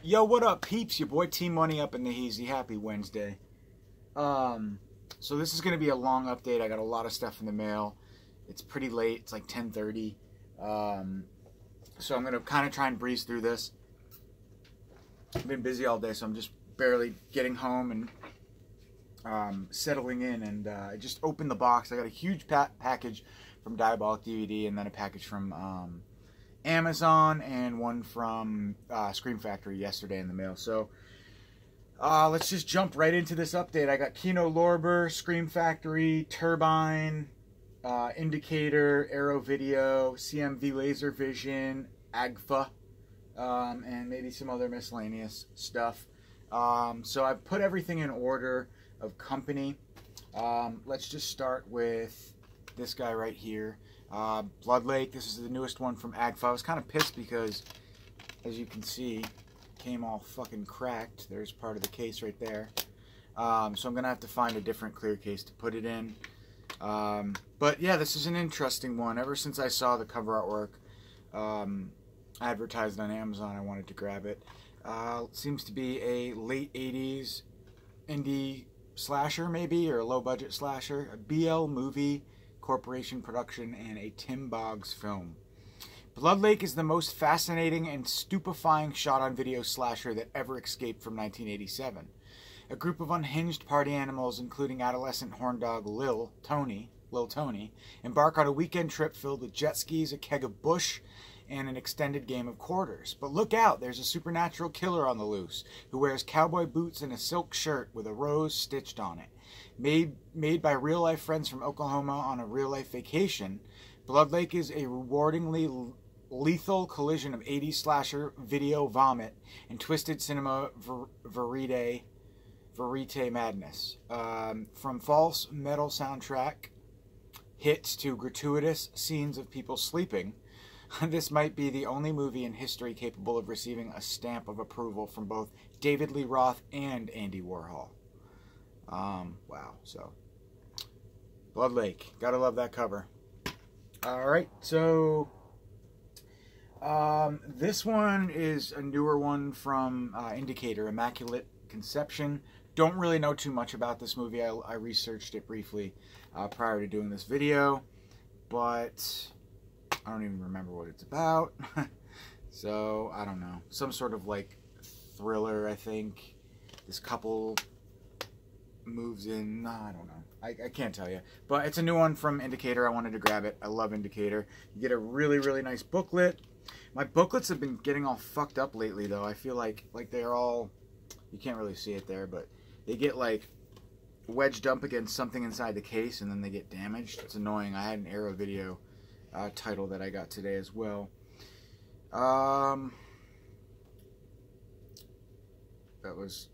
Yo, what up, peeps? Your boy T Money up in the Heezy. Happy Wednesday. So this is going to be a long update. I got a lot of stuff in the mail. It's pretty late. It's like 10:30. So I'm going to kind of try and breeze through this. I've been busy all day, so I'm just barely getting home and settling in. And I just opened the box. I got a huge package from Diabolic DVD, and then a package from Amazon, and one from Scream Factory yesterday in the mail. So let's just jump right into this update. I got Kino Lorber, Scream Factory, Turbine, Indicator, Arrow Video, CMV Laser Vision, AGFA, and maybe some other miscellaneous stuff. So I've put everything in order of company. Let's just start with this guy right here. Blood Lake. This is the newest one from AGFA. I was kind of pissed because, as you can see, it came all fucking cracked. There's part of the case right there. So I'm going to have to find a different clear case to put it in. But yeah, this is an interesting one. Ever since I saw the cover artwork advertised on Amazon, I wanted to grab it. It seems to be a late 80s indie slasher, maybe, or a low-budget slasher. A BL movie Corporation production, and a Tim Boggs film. Blood Lake is the most fascinating and stupefying shot-on-video slasher that ever escaped from 1987. A group of unhinged party animals, including adolescent horn dog Lil Tony, embark on a weekend trip filled with jet skis, a keg of bush, and an extended game of quarters. But look out, there's a supernatural killer on the loose, who wears cowboy boots and a silk shirt with a rose stitched on it. Made by real-life friends from Oklahoma on a real-life vacation, Blood Lake is a rewardingly lethal collision of 80s slasher video vomit and twisted cinema verite madness. From false metal soundtrack hits to gratuitous scenes of people sleeping, this might be the only movie in history capable of receiving a stamp of approval from both David Lee Roth and Andy Warhol. Wow, so Blood Lake, gotta love that cover. Alright, so this one is a newer one from Indicator, Immaculate Conception. Don't really know too much about this movie. I researched it briefly prior to doing this video, but I don't even remember what it's about. So I don't know, some sort of like thriller, I think. This couple moves in. I don't know. I can't tell you. But it's a new one from Indicator. I wanted to grab it. I love Indicator. You get a really, really nice booklet. My booklets have been getting all fucked up lately, though. I feel like they're all... You can't really see it there, but they get, like, wedged up against something inside the case, and then they get damaged. It's annoying. I had an Arrow Video title that I got today as well. That was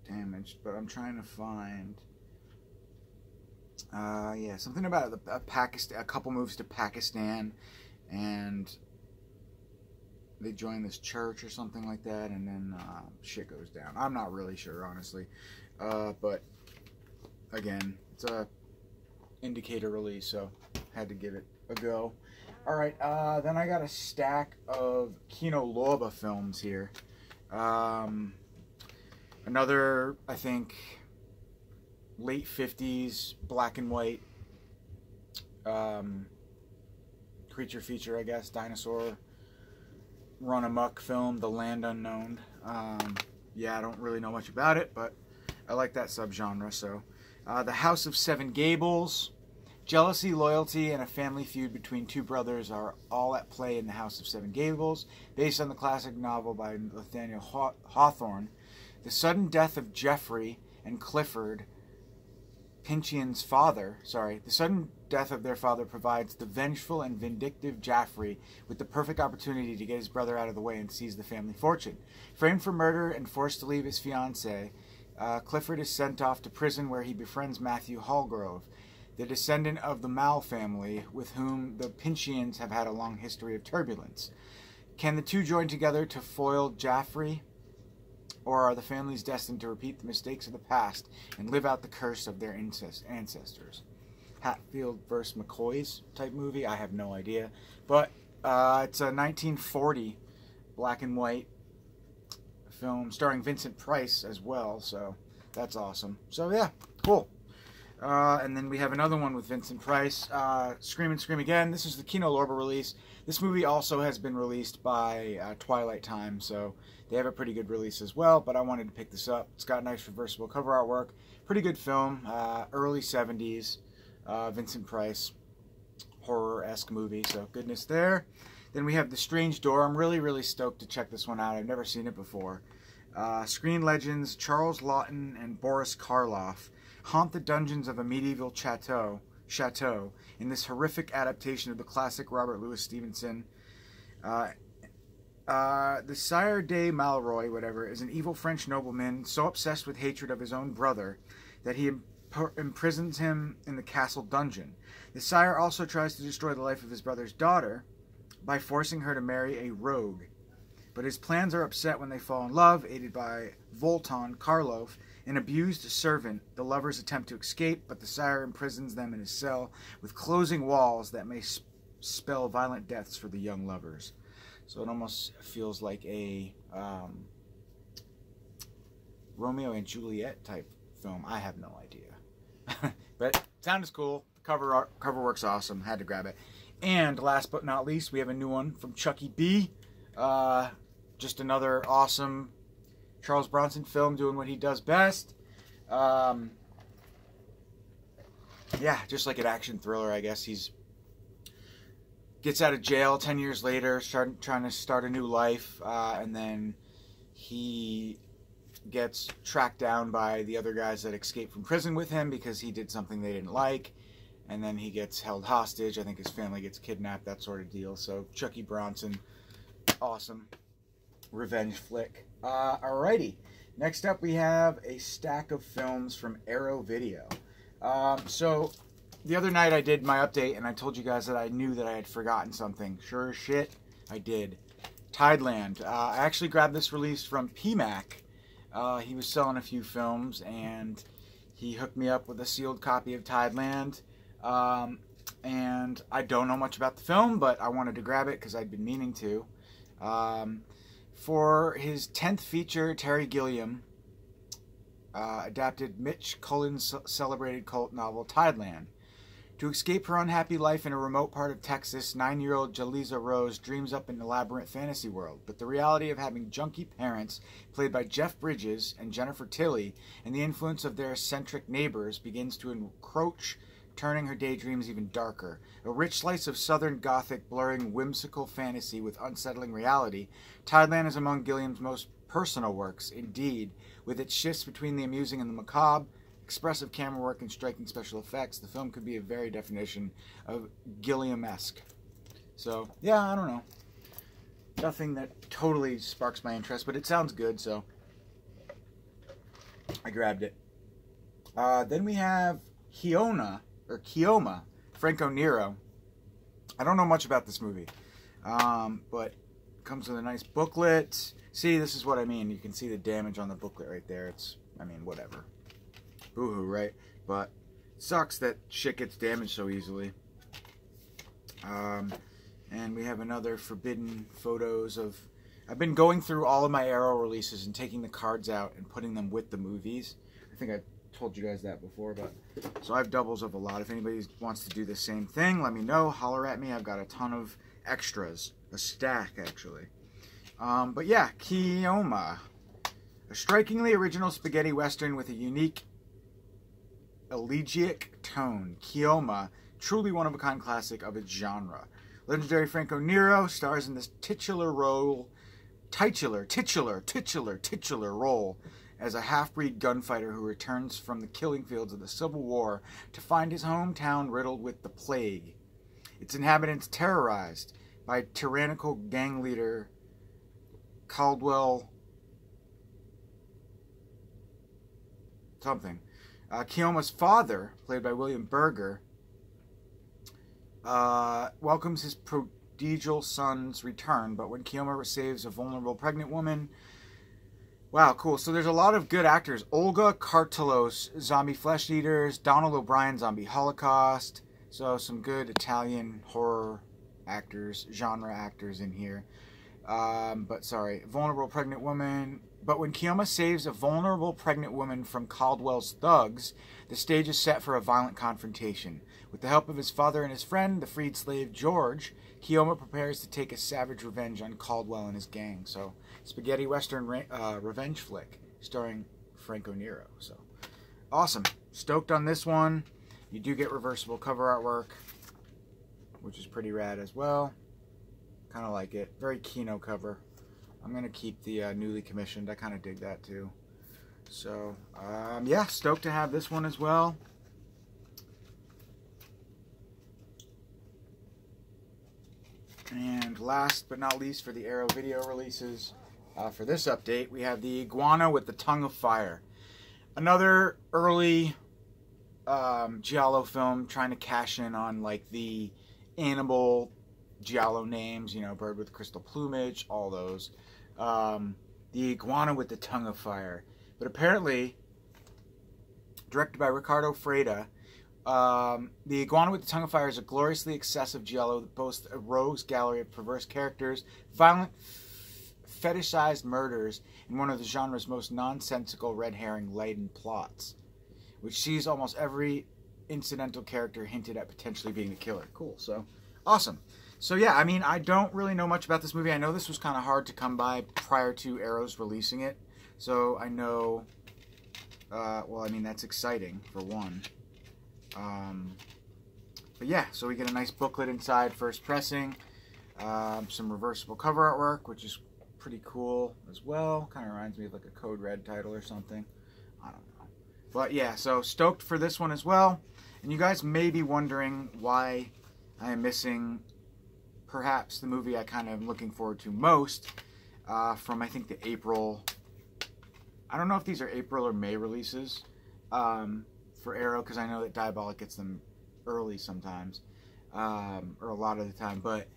damaged, but I'm trying to find yeah, something about a couple moves to Pakistan, and they join this church or something like that, and then shit goes down. I'm not really sure, honestly, but again, it's a Indicator release, so had to give it a go. Alright, then I got a stack of Kino Lorber films here. Another, I think, late 50s, black and white creature feature, I guess, dinosaur run amok film, The Land Unknown. Yeah, I don't really know much about it, but I like that subgenre. So, The House of Seven Gables. Jealousy, loyalty, and a family feud between two brothers are all at play in The House of Seven Gables, based on the classic novel by Nathaniel Hawthorne. The sudden death of Geoffrey and Clifford, Pincheon's father, the sudden death of their father provides the vengeful and vindictive Geoffrey with the perfect opportunity to get his brother out of the way and seize the family fortune. Framed for murder and forced to leave his fiancée, Clifford is sent off to prison where he befriends Matthew Hallgrove, the descendant of the Mal family with whom the Pincheons have had a long history of turbulence. Can the two join together to foil Geoffrey? Or are the families destined to repeat the mistakes of the past and live out the curse of their ancestors? Hatfield vs. McCoy's type movie? I have no idea. But it's a 1940 black and white film starring Vincent Price as well, so that's awesome. So yeah, cool. And then we have another one with Vincent Price, Scream and Scream Again. This is the Kino Lorber release. This movie also has been released by Twilight Time, so they have a pretty good release as well, but I wanted to pick this up. It's got nice reversible cover artwork. Pretty good film, early 70s, Vincent Price, horror-esque movie, so goodness there. Then we have The Strange Door. I'm really, really stoked to check this one out. I've never seen it before. Screen legends Charles Laughton and Boris Karloff haunt the dungeons of a medieval chateau in this horrific adaptation of the classic Robert Louis Stevenson. The Sire de Malroy, whatever, is an evil French nobleman so obsessed with hatred of his own brother that he imprisons him in the castle dungeon. The Sire also tries to destroy the life of his brother's daughter by forcing her to marry a rogue. But his plans are upset when they fall in love, aided by Voltan Karloff, an abused servant. The lovers attempt to escape, but the Sire imprisons them in his cell with closing walls that may spell violent deaths for the young lovers. So it almost feels like a Romeo and Juliet type film. I have no idea. But sound is cool. The cover work's awesome. Had to grab it. And last but not least, we have a new one from Chucky Be. Just another awesome Charles Bronson film doing what he does best. Yeah, just like an action thriller, I guess. He's gets out of jail 10 years later, trying to start a new life, and then he gets tracked down by the other guys that escaped from prison with him because he did something they didn't like, and then he gets held hostage. I think his family gets kidnapped, that sort of deal. So Chucky Bronson, awesome revenge flick. Alrighty, next up we have a stack of films from Arrow Video. So the other night I did my update and I told you guys that I knew that I had forgotten something. Sure as shit, I did. Tideland. I actually grabbed this release from PMAC. He was selling a few films and he hooked me up with a sealed copy of Tideland. And I don't know much about the film, but I wanted to grab it because I'd been meaning to. For his 10th feature, Terry Gilliam adapted Mitch Cullen's celebrated cult novel, Tideland. To escape her unhappy life in a remote part of Texas, 9-year-old Jaliza Rose dreams up an elaborate fantasy world. But the reality of having junkie parents, played by Jeff Bridges and Jennifer Tilly, and the influence of their eccentric neighbors begins to encroach, turning her daydreams even darker. A rich slice of Southern Gothic blurring whimsical fantasy with unsettling reality, Tideland is among Gilliam's most personal works. Indeed, with its shifts between the amusing and the macabre, expressive camera work and striking special effects, the film could be a very definition of Gilliam-esque. So, yeah, I don't know. Nothing that totally sparks my interest, but it sounds good, so I grabbed it. Then we have Chioma, Franco Nero. I don't know much about this movie, but it comes with a nice booklet. See, this is what I mean. You can see the damage on the booklet right there. It's, I mean, whatever. Boo-hoo, right? But it sucks that shit gets damaged so easily. And we have another forbidden photos of... I've been going through all of my Arrow releases and taking the cards out and putting them with the movies. I think I told you guys that before, but... So I have doubles of a lot. If anybody wants to do the same thing, let me know. Holler at me. I've got a ton of extras. A stack, actually. But yeah, Chioma. A strikingly original spaghetti western with a unique elegiac tone. Chioma, truly one-of-a-kind classic of its genre. Legendary Franco Nero stars in this titular role as a half-breed gunfighter who returns from the killing fields of the Civil War to find his hometown riddled with the plague. Its inhabitants terrorized by tyrannical gang leader Caldwell something. Chioma's father, played by William Berger, welcomes his prodigal son's return, but when Chioma saves a vulnerable pregnant woman... Wow, cool. So there's a lot of good actors. Olga Cartelos, Zombie Flesh Eaters, Donald O'Brien, Zombie Holocaust. So some good Italian horror actors, genre actors in here. Vulnerable pregnant woman. But when Chioma saves a vulnerable pregnant woman from Caldwell's thugs, the stage is set for a violent confrontation. With the help of his father and his friend, the freed slave George, Chioma prepares to take a savage revenge on Caldwell and his gang. So, spaghetti western revenge flick starring Franco Nero. So, awesome. Stoked on this one. You do get reversible cover artwork, which is pretty rad as well. Kind of like it. Very Kino cover. I'm going to keep the newly commissioned. I kind of dig that too. So, yeah, stoked to have this one as well. And last but not least for the Arrow video releases, for this update, we have the Iguana with the Tongue of Fire. Another early Giallo film trying to cash in on like the animal Giallo names, you know, bird with crystal plumage, all those. The Iguana with the Tongue of Fire. But apparently, directed by Ricardo Freda, the Iguana with the Tongue of Fire is a gloriously excessive Giallo that boasts a rogues gallery of perverse characters, violent fetishized murders, and one of the genre's most nonsensical red herring-laden plots, which sees almost every incidental character hinted at potentially being the killer. Cool, so awesome. So yeah, I mean, I don't really know much about this movie. I know this was kind of hard to come by prior to Arrow's releasing it. So I know, well, I mean, that's exciting for one. But yeah, so we get a nice booklet inside, first pressing. Some reversible cover artwork, which is pretty cool as well. Kind of reminds me of like a Code Red title or something. I don't know. But yeah, so stoked for this one as well. And you guys may be wondering why I am missing perhaps the movie I kind of am looking forward to most from, I think, the April... I don't know if these are April or May releases for Arrow, because I know that Diabolic gets them early sometimes, or a lot of the time. But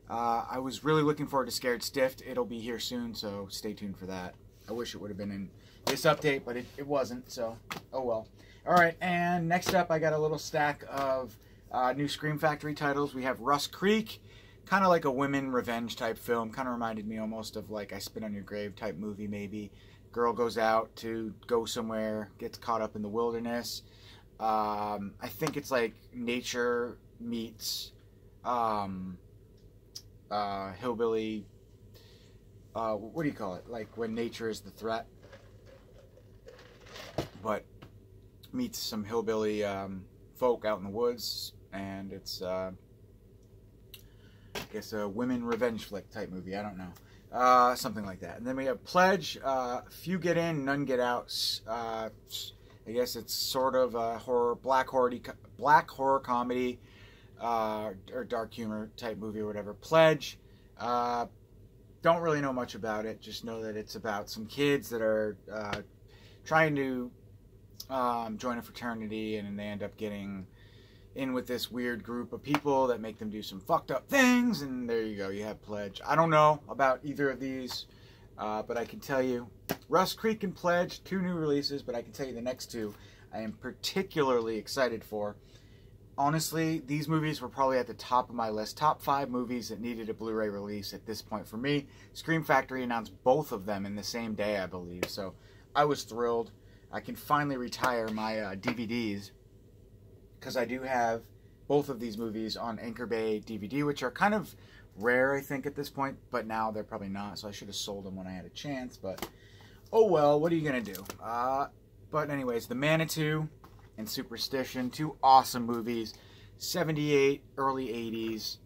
I was really looking forward to Scared Stiff. It'll be here soon, so stay tuned for that. I wish it would have been in this update, but it wasn't, so oh well. Alright, and next up I got a little stack of new Scream Factory titles. We have Rust Creek, kind of like a women revenge type film. Kind of reminded me almost of like I Spit on Your Grave type movie maybe. Girl goes out to go somewhere, gets caught up in the wilderness. I think it's like nature meets hillbilly, what do you call it? Like when nature is the threat, but meets some hillbilly folk out in the woods, and it's I guess a women revenge flick type movie. I don't know. Something like that. And then we have Pledge. Few get in, none get out. I guess it's sort of a horror, black horror comedy, or dark humor type movie or whatever. Pledge. Don't really know much about it. Just know that it's about some kids that are trying to join a fraternity, and they end up getting in with this weird group of people that make them do some fucked up things, and there you go, you have Pledge. I don't know about either of these, but I can tell you, Rust Creek and Pledge, 2 new releases, but I can tell you the next 2 I am particularly excited for. Honestly, these movies were probably at the top of my list, top 5 movies that needed a Blu-ray release at this point for me. Scream Factory announced both of them in the same day, I believe, so I was thrilled. I can finally retire my DVDs, because I do have both of these movies on Anchor Bay DVD, which are kind of rare, I think, at this point, but now they're probably not, so I should have sold them when I had a chance, but oh well, what are you going to do? But anyways, The Manitou and Superstition, 2 awesome movies, 78, early 80s,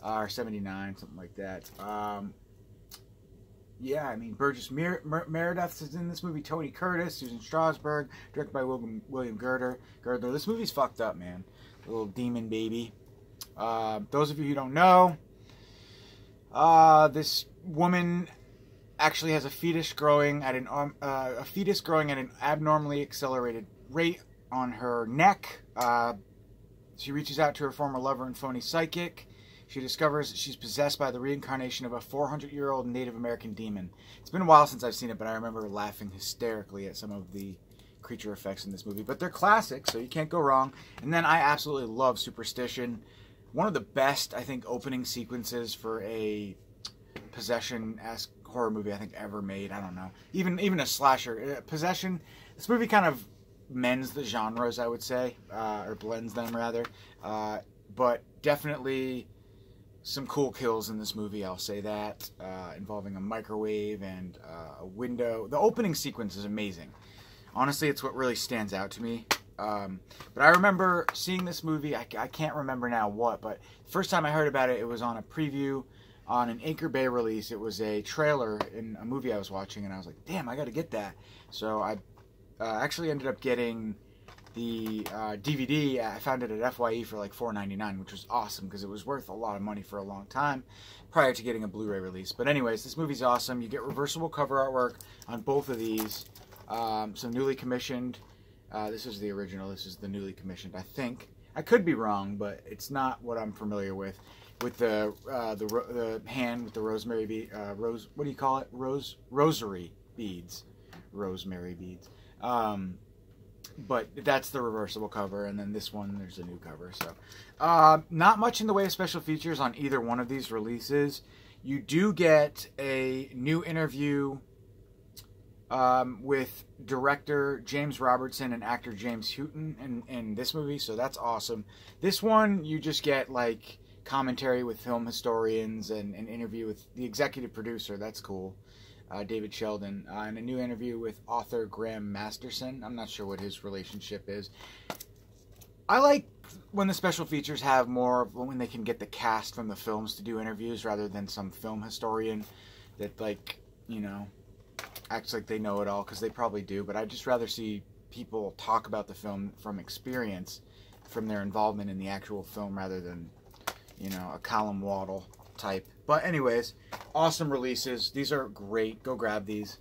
or 79, something like that. Yeah, I mean, Burgess Meredith is in this movie, Tony Curtis, Susan Strasberg, directed by William Girdler. This movie's fucked up, man. A little demon baby. Those of you who don't know, this woman actually has a fetus growing at an abnormally accelerated rate on her neck. She reaches out to her former lover and phony psychic. She discovers that she's possessed by the reincarnation of a 400-year-old Native American demon. It's been a while since I've seen it, but I remember laughing hysterically at some of the creature effects in this movie. But they're classics, so you can't go wrong. And then I absolutely love Superstition. One of the best, I think, opening sequences for a possession-esque horror movie I think ever made. I don't know. Even a slasher. Possession, this movie kind of mends the genres, I would say, or blends them rather. But definitely some cool kills in this movie, I'll say that, involving a microwave and a window. The opening sequence is amazing. Honestly, it's what really stands out to me. But I remember seeing this movie, I can't remember now what, but the first time I heard about it, it was on a preview on an Anchor Bay release. It was a trailer in a movie I was watching, and I was like, damn, I gotta get that. So I actually ended up getting the DVD. I found it at FYE for like $4.99, which was awesome because it was worth a lot of money for a long time prior to getting a Blu-ray release. But anyways, this movie's awesome. You get reversible cover artwork on both of these. Some newly commissioned. This is the original. This is the newly commissioned, I think. I could be wrong, but it's not what I'm familiar with. With the hand with the rosemary bead, what do you call it? Rosary beads, rosemary beads. But that's the reversible cover, and then this one, there's a new cover. So, not much in the way of special features on either one of these releases. You do get a new interview with director James Robertson and actor James Houghton in this movie, so that's awesome. This one, you just get like commentary with film historians and an interview with the executive producer. That's cool. David Sheldon, and a new interview with author Graham Masterson. I'm not sure what his relationship is. I like when the special features have more, when they can get the cast from the films to do interviews rather than some film historian that, like, you know, acts like they know it all, because they probably do, but I'd just rather see people talk about the film from experience, from their involvement in the actual film, rather than, you know, a Colin Waddle type. But anyways, awesome releases. These are great. Go grab these.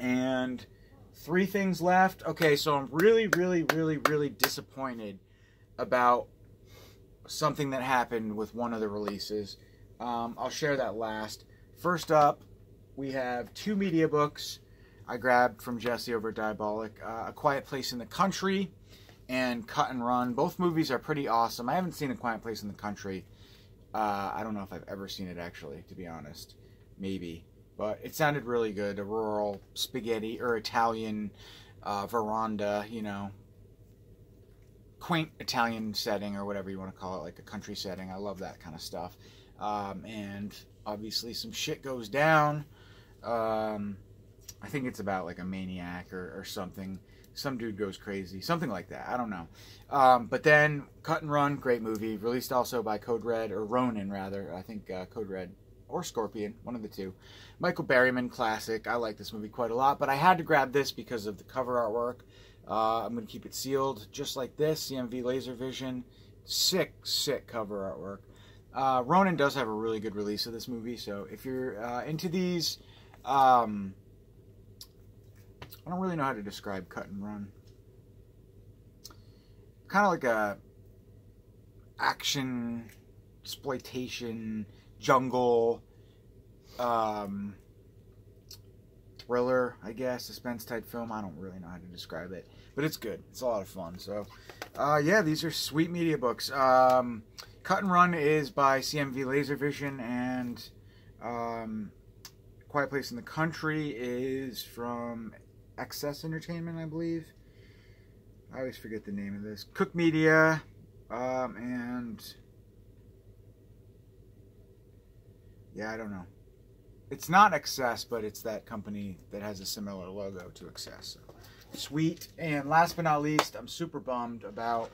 And 3 things left. Okay, so I'm really, really, really, really disappointed about something that happened with one of the releases. I'll share that last. First up, we have 2 media books I grabbed from Jesse over at Diabolic. A Quiet Place in the Country and Cut and Run. Both movies are pretty awesome. I haven't seen A Quiet Place in the Country. I don't know if I've ever seen it, actually, to be honest. Maybe. But it sounded really good. A rural spaghetti or Italian veranda, you know, quaint Italian setting or whatever you want to call it, like a country setting. I love that kind of stuff. And obviously some shit goes down. I think it's about like a maniac or something. Some dude goes crazy. Something like that. I don't know. But then Cut and Run, great movie. Released also by Code Red, or Ronin rather. I think Code Red or Scorpion, one of the two. Michael Berryman, classic. I like this movie quite a lot. But I had to grab this because of the cover artwork. I'm going to keep it sealed just like this. CMV Laser Vision. Sick, sick cover artwork. Ronin does have a really good release of this movie. So if you're into these... I don't really know how to describe Cut and Run. Kind of like a action, exploitation, jungle, thriller, I guess, suspense type film. I don't really know how to describe it, but it's good. It's a lot of fun. So, yeah, these are sweet media books. Cut and Run is by CMV Laservision, and Quiet Place in the Country is from Excess Entertainment, I believe. I always forget the name of this. Cook Media, and yeah, I don't know. It's not Excess, but it's that company that has a similar logo to Excess. So, sweet. And last but not least, I'm super bummed about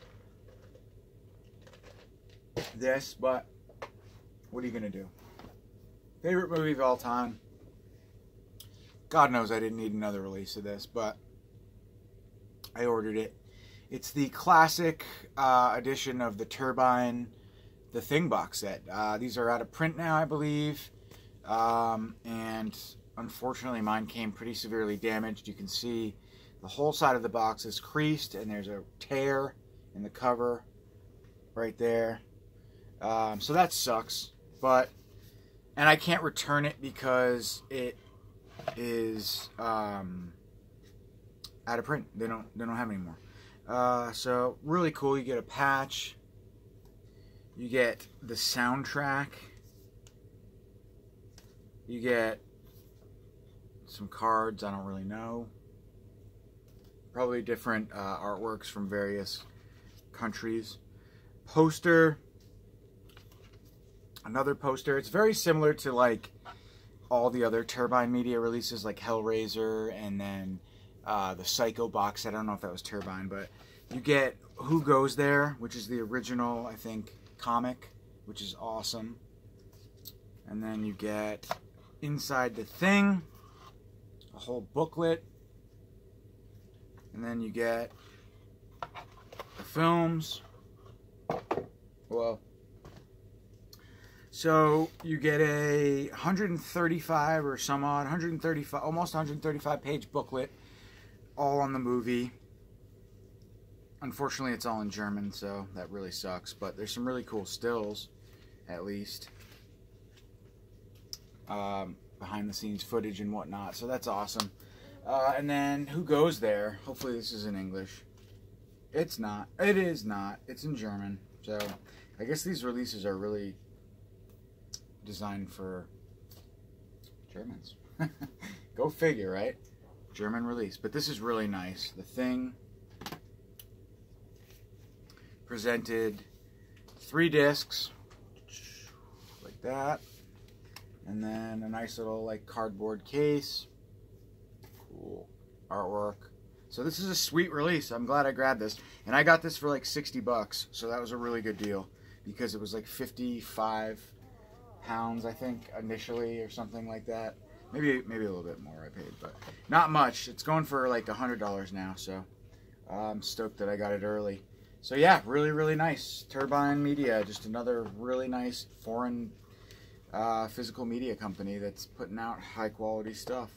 this, but what are you gonna do? Favorite movie of all time. God knows I didn't need another release of this, but I ordered it. It's the classic edition of the Turbine, the Thing box set. These are out of print now, I believe. And unfortunately, mine came pretty severely damaged. You can see the whole side of the box is creased, and there's a tear in the cover right there. So that sucks. And I can't return it because it is out of print. They don't have any more. So really cool. You get a patch. You get the soundtrack. You get some cards, I don't really know. Probably different artworks from various countries. Poster. Another poster. It's very similar to like all the other Turbine Media releases, like Hellraiser and then the Psycho box set. I don't know if that was Turbine, but you get Who Goes There, which is the original, I think, comic, which is awesome. And then you get Inside the Thing, a whole booklet. And then you get the films. Well, so you get a 135 or some odd, 135, almost 135 page booklet, all on the movie. Unfortunately, it's all in German, so that really sucks. But there's some really cool stills, at least. Behind the scenes footage and whatnot, so that's awesome. And then Who Goes There? Hopefully this is in English. It's not. It is not. It's in German. So I guess these releases are really designed for Germans. Go figure, right? German release. But this is really nice. The Thing presented 3 discs like that. And then a nice little like cardboard case. Cool artwork. So this is a sweet release. I'm glad I grabbed this. And I got this for like 60 bucks. So that was a really good deal. Because it was like 55 pounds, I think, initially or something like that. Maybe a little bit more I paid, but not much. It's going for like $100 now. So I'm stoked that I got it early. So yeah, really, really nice. Turbine Media, just another really nice foreign physical media company that's putting out high quality stuff.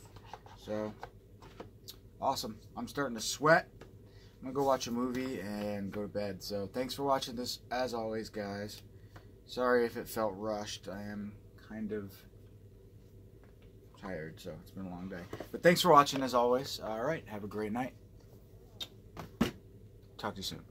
So awesome. I'm starting to sweat. I'm gonna go watch a movie and go to bed. So thanks for watching this as always, guys. Sorry if it felt rushed. I am kind of tired, so it's been a long day. But thanks for watching as always. Alright, have a great night. Talk to you soon.